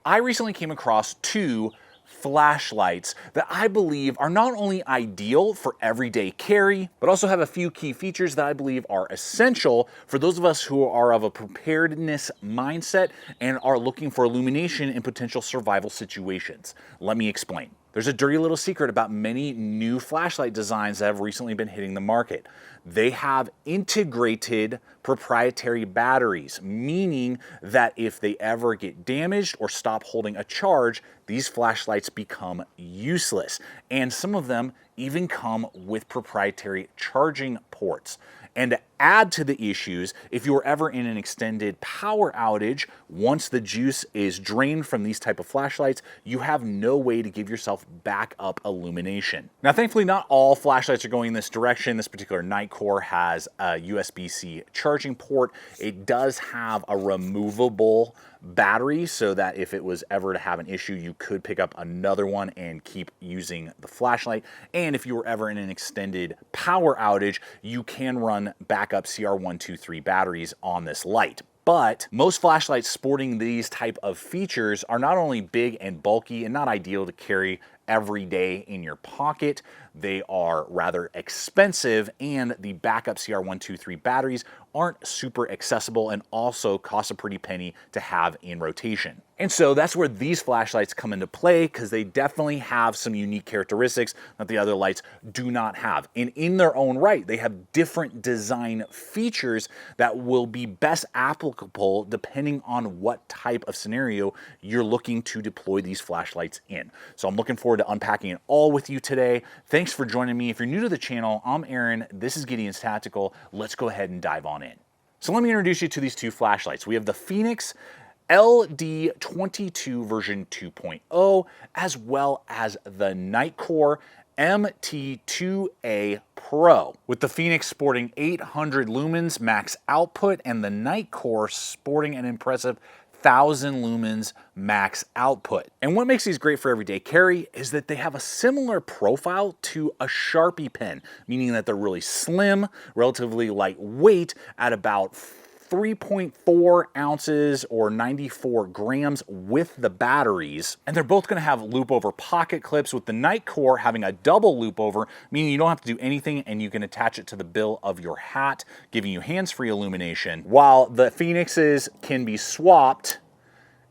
I recently came across two flashlights that I believe are not only ideal for everyday carry, but also have a few key features that I believe are essential for those of us who are of a preparedness mindset and are looking for illumination in potential survival situations. Let me explain. There's a dirty little secret about many new flashlight designs that have recently been hitting the market. They have integrated proprietary batteries, meaning that if they ever get damaged or stop holding a charge, these flashlights become useless. And some of them even come with proprietary charging ports. And to add to the issues, if you're ever in an extended power outage, once the juice is drained from these type of flashlights, you have no way to give yourself backup illumination. Now, thankfully, not all flashlights are going in this direction. This particular Nitecore has a USB-C charging port. It does have a removable battery so that if it was ever to have an issue, you could pick up another one and keep using the flashlight. And if you were ever in an extended power outage, you can run backup CR123 batteries on this light. But most flashlights sporting these type of features are not only big and bulky and not ideal to carry every day in your pocket, they are rather expensive, and the backup CR123 batteries aren't super accessible and also cost a pretty penny to have in rotation. And so that's where these flashlights come into play, because they definitely have some unique characteristics that the other lights do not have. And in their own right, they have different design features that will be best applicable depending on what type of scenario you're looking to deploy these flashlights in. So I'm looking forward to unpacking it all with you today. Thanks for joining me. If you're new to the channel, I'm Aaron. This is Gideonstactical. Let's go ahead and dive on in. So let me introduce you to these two flashlights. We have the FENIX LD22 version 2.0, as well as the Nitecore MT2A Pro, with the FENIX sporting 800 lumens max output and the Nitecore sporting an impressive 1,000 lumens max output. And what makes these great for everyday carry is that they have a similar profile to a Sharpie pen, meaning that they're really slim, relatively lightweight at about 3.4 ounces or 94 grams with the batteries. And they're both gonna have loop over pocket clips, with the Nitecore having a double loop over, meaning you don't have to do anything and you can attach it to the bill of your hat, giving you hands-free illumination, while the FENIXes can be swapped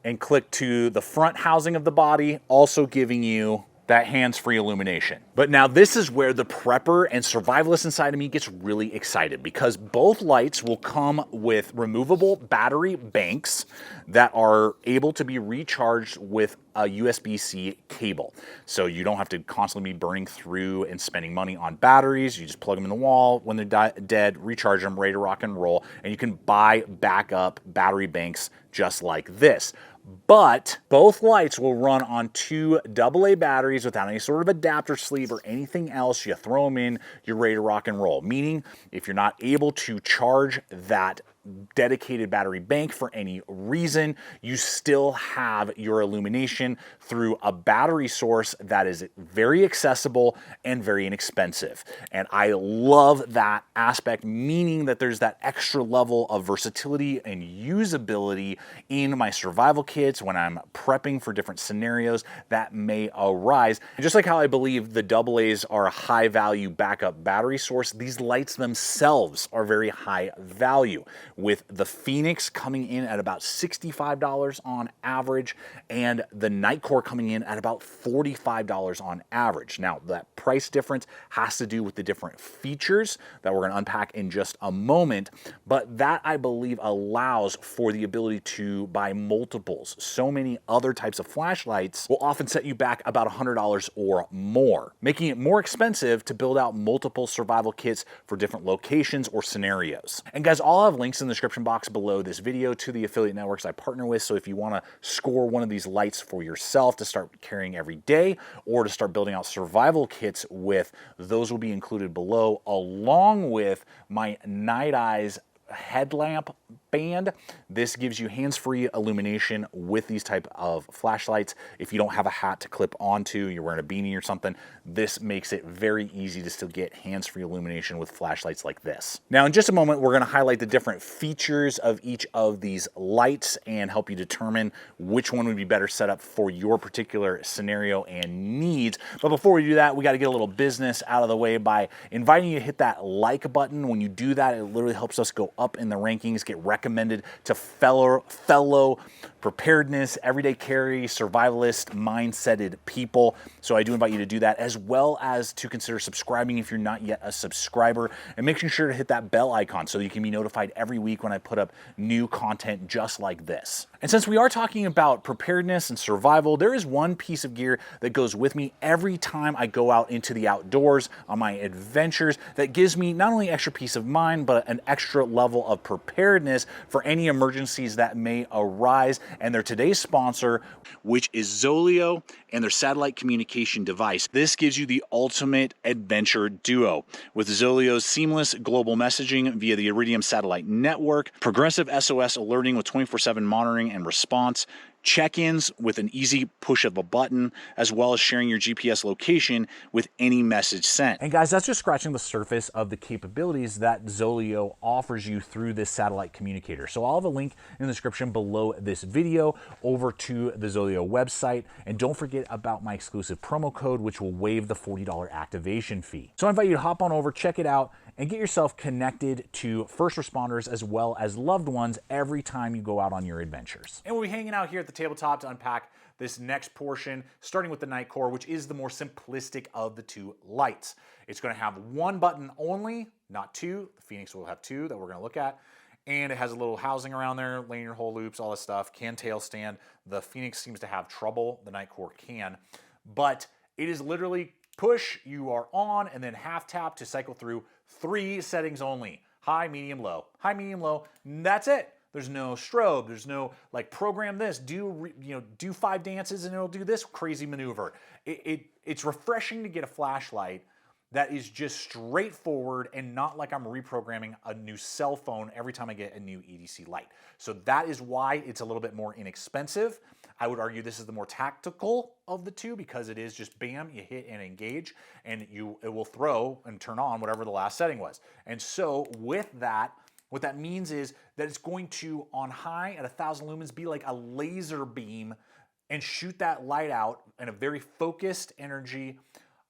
and click to the front housing of the body, also giving you that hands-free illumination. But now this is where the prepper and survivalist inside of me gets really excited, because both lights will come with removable battery banks that are able to be recharged with a USB-C cable. So you don't have to constantly be burning through and spending money on batteries. You just plug them in the wall when they're dead, recharge them, ready to rock and roll, and you can buy backup battery banks just like this. But both lights will run on two AA batteries without any sort of adapter sleeve or anything else. You throw them in, you're ready to rock and roll. Meaning, if you're not able to charge that dedicated battery bank for any reason, you still have your illumination through a battery source that is very accessible and very inexpensive. And I love that aspect, meaning that there's that extra level of versatility and usability in my survival kits when I'm prepping for different scenarios that may arise. And just like how I believe the AA's are a high value backup battery source, these lights themselves are very high value, with the FENIX coming in at about $65 on average and the Nitecore coming in at about $45 on average. Now, that price difference has to do with the different features that we're going to unpack in just a moment, but that, I believe, allows for the ability to buy multiples. So many other types of flashlights will often set you back about $100 or more, making it more expensive to build out multiple survival kits for different locations or scenarios. And guys, I'll have links in the description box below this video to the affiliate networks I partner with, so if you want to score one of these lights for yourself to start carrying every day or to start building out survival kits with, those will be included below, along with my NITE headlamp band. This gives you hands-free illumination with these type of flashlights. If you don't have a hat to clip onto, you're wearing a beanie or something, this makes it very easy to still get hands-free illumination with flashlights like this. Now, in just a moment, we're gonna highlight the different features of each of these lights and help you determine which one would be better set up for your particular scenario and needs. But before we do that, we gotta get a little business out of the way by inviting you to hit that like button. When you do that, it literally helps us go up in the rankings, get recommended to fellow preparedness, everyday carry, survivalist, mindseted people. So I do invite you to do that, as well as to consider subscribing if you're not yet a subscriber, and making sure to hit that bell icon so you can be notified every week when I put up new content just like this. And since we are talking about preparedness and survival, there is one piece of gear that goes with me every time I go out into the outdoors on my adventures that gives me not only extra peace of mind, but an extra level of preparedness for any emergencies that may arise. And they're today's sponsor, which is Zoleo and their satellite communication device. This gives you the ultimate adventure duo with Zoleo's seamless global messaging via the Iridium satellite network, progressive SOS alerting with 24/7 monitoring and response, check-ins with an easy push of a button, as well as sharing your GPS location with any message sent. And guys, that's just scratching the surface of the capabilities that Zoleo offers you through this satellite communicator. So I'll have a link in the description below this video over to the Zoleo website. And don't forget about my exclusive promo code, which will waive the $40 activation fee. So I invite you to hop on over, check it out, and get yourself connected to first responders as well as loved ones every time you go out on your adventures. And we'll be hanging out here at the tabletop to unpack this next portion, starting with the Nitecore, which is the more simplistic of the two lights. It's gonna have one button only, not two. The Fenix will have two that we're gonna look at. And it has a little housing around there, lanyard hole loops, all this stuff, can tail stand. The Fenix seems to have trouble, the Nitecore can, but it is literally push, you are on, and then half tap to cycle through 3 settings only. High, medium, low. High, medium, low, that's it. There's no strobe, there's no like program this, do 5 dances and it'll do this crazy maneuver. It's refreshing to get a flashlight that is just straightforward and not like I'm reprogramming a new cell phone every time I get a new EDC light. So that is why it's a little bit more inexpensive. I would argue this is the more tactical of the two because it is just bam, you hit and engage, and it will throw and turn on whatever the last setting was. And so with that, what that means is that it's going to, on high at 1,000 lumens, be like a laser beam and shoot that light out in a very focused energy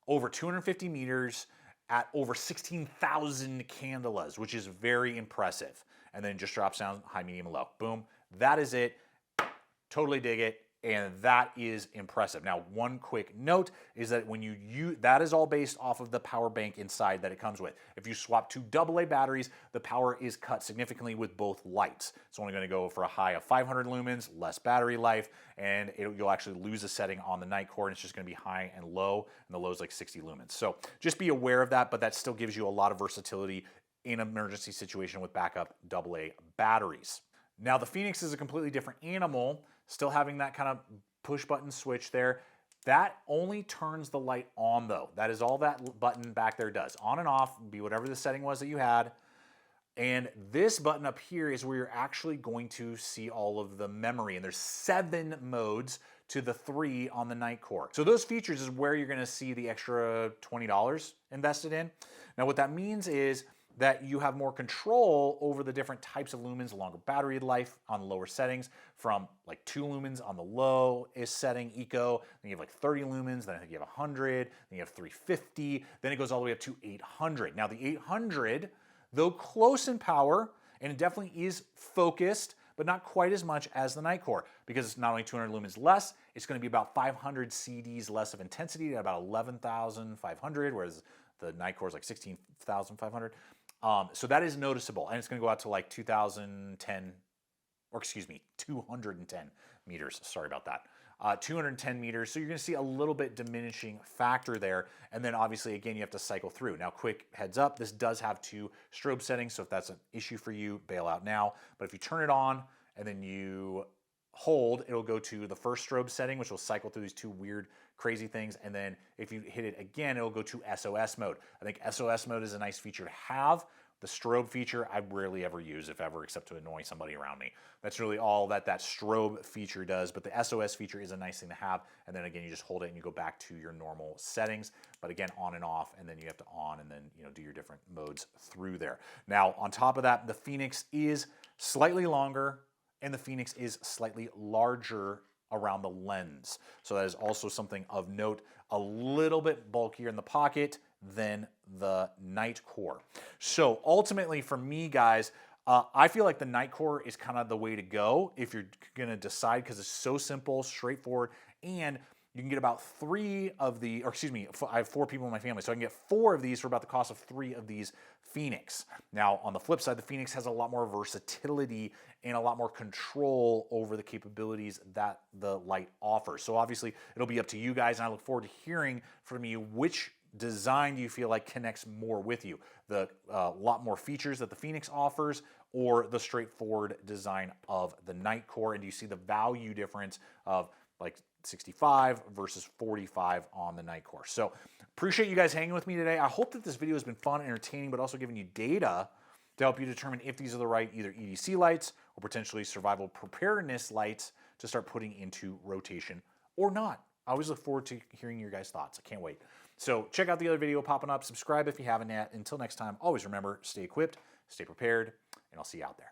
over 250 meters at over 16,000 candelas, which is very impressive. And then just drops down high, medium, and low. Boom. That is it. Totally dig it. And that is impressive. Now, one quick note is that when you use, that is all based off of the power bank inside that it comes with. If you swap 2 AA batteries, the power is cut significantly with both lights. It's only going to go for a high of 500 lumens, less battery life, and you'll actually lose a setting on the Nitecore, and it's just going to be high and low, and the low is like 60 lumens. So just be aware of that, but that still gives you a lot of versatility in an emergency situation with backup AA batteries. Now, the Fenix is a completely different animal, still having that kind of push button switch there. That only turns the light on though. That is all that button back there does. On and off, be whatever the setting was that you had. And this button up here is where you're actually going to see all of the memory. And there's 7 modes to the 3 on the Nitecore. So those features is where you're gonna see the extra $20 invested in. Now what that means is that you have more control over the different types of lumens, longer battery life on lower settings, from like 2 lumens on the lowest setting, eco, then you have like 30 lumens, then I think you have 100, then you have 350, then it goes all the way up to 800. Now the 800, though close in power, and it definitely is focused, but not quite as much as the Nitecore, because it's not only 200 lumens less, it's gonna be about 500 CDs less of intensity at about 11,500, whereas the Nitecore is like 16,500. So that is noticeable, and it's going to go out to like 210 meters. Sorry about that. 210 meters. So you're going to see a little bit diminishing factor there. And then obviously, again, you have to cycle through. Now, quick heads up, this does have 2 strobe settings. So if that's an issue for you, bail out now. But if you turn it on and then you hold, it'll go to the first strobe setting, which will cycle through these 2 weird, crazy things. And then if you hit it again, it'll go to SOS mode. I think SOS mode is a nice feature to have The strobe feature, I rarely ever use, if ever, except to annoy somebody around me. That's really all that strobe feature does, but the SOS feature is a nice thing to have, and then again, you just hold it and you go back to your normal settings, but again, on and off, and then you have to on and then do your different modes through there. Now, on top of that, the Fenix is slightly longer, and the Fenix is slightly larger around the lens. So that is also something of note, a little bit bulkier in the pocket than the Nitecore. So ultimately for me, guys, I feel like the Nitecore is kind of the way to go if you're gonna decide, because it's so simple, straightforward, and you can get about 3 of the, or excuse me, I have 4 people in my family, so I can get 4 of these for about the cost of 3 of these Fenix. Now, on the flip side, the Fenix has a lot more versatility and a lot more control over the capabilities that the light offers. So obviously, it'll be up to you guys, and I look forward to hearing from you which design do you feel like connects more with you. The lot more features that the Fenix offers, or the straightforward design of the Nitecore, and do you see the value difference of like 65 versus 45 on the Nitecore? So appreciate you guys hanging with me today. I hope that this video has been fun and entertaining, but also giving you data to help you determine if these are the right either EDC lights or potentially survival preparedness lights to start putting into rotation or not. I always look forward to hearing your guys' thoughts. I can't wait. So check out the other video popping up. Subscribe if you haven't yet. Until next time, always remember, stay equipped, stay prepared, and I'll see you out there.